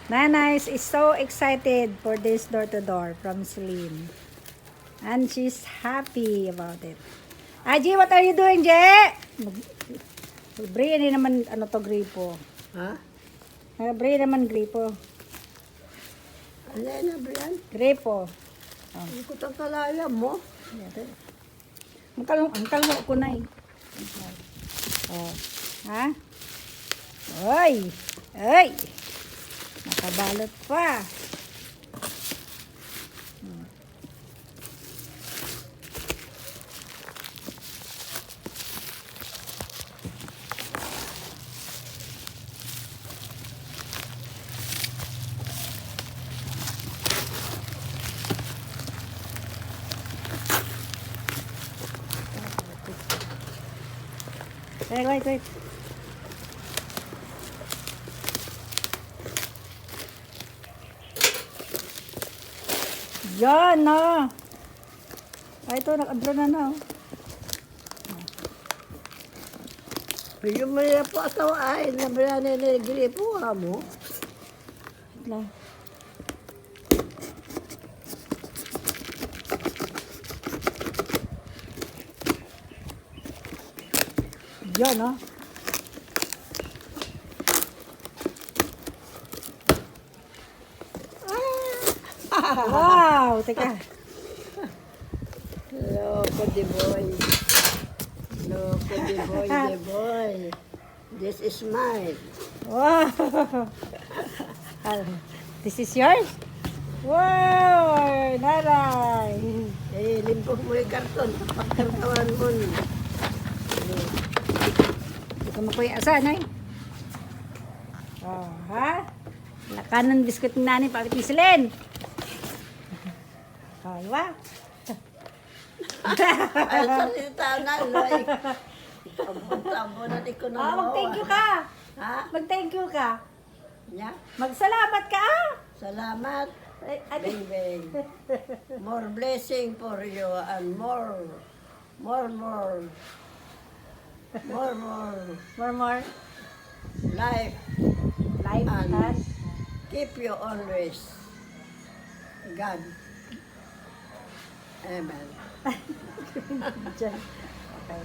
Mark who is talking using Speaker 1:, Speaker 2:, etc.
Speaker 1: Nana is so excited for this door-to-door from Celine. And she's happy about it. Aji, what are you doing, Je? Bri, hindi naman ano to gripo.
Speaker 2: Ha?
Speaker 1: Bri naman gripo.
Speaker 2: Ano na, Brian?
Speaker 1: Gripo.
Speaker 2: Hindi ko itong kalaya mo.
Speaker 1: Ang kalmo ko na eh. Oh. Ha? Oy! Oy! Nakabalot pa. Wait. Yan na. Ay, ito, naka-draw na.
Speaker 2: Yung maya po ito ay na Brian na gripo mo.
Speaker 1: Wait lang. Yan na. Wow, teka.
Speaker 2: Loko di boy. Loko di boy. This is mine.
Speaker 1: Wow. This is yours? Wow, naray.
Speaker 2: Limpo mo yung karton. Pagkartawan mo.
Speaker 1: Hindi ko makuyasan, ay. Oh, ha? Lakanan biskut ni nani, pakit ni Celine. Oh, diba?
Speaker 2: Ay, salita na. Tabo na di ko na
Speaker 1: Mag-thank you ka.
Speaker 2: Ha?
Speaker 1: Mag-thank you ka.
Speaker 2: Nya?
Speaker 1: Magsalamat ka, ah.
Speaker 2: Salamat.
Speaker 1: Ay,
Speaker 2: Bing bing. More blessing for you and more. More.
Speaker 1: More.
Speaker 2: Life
Speaker 1: Life
Speaker 2: and
Speaker 1: and
Speaker 2: keep you always. God. Amen.
Speaker 1: Diyan. Okay.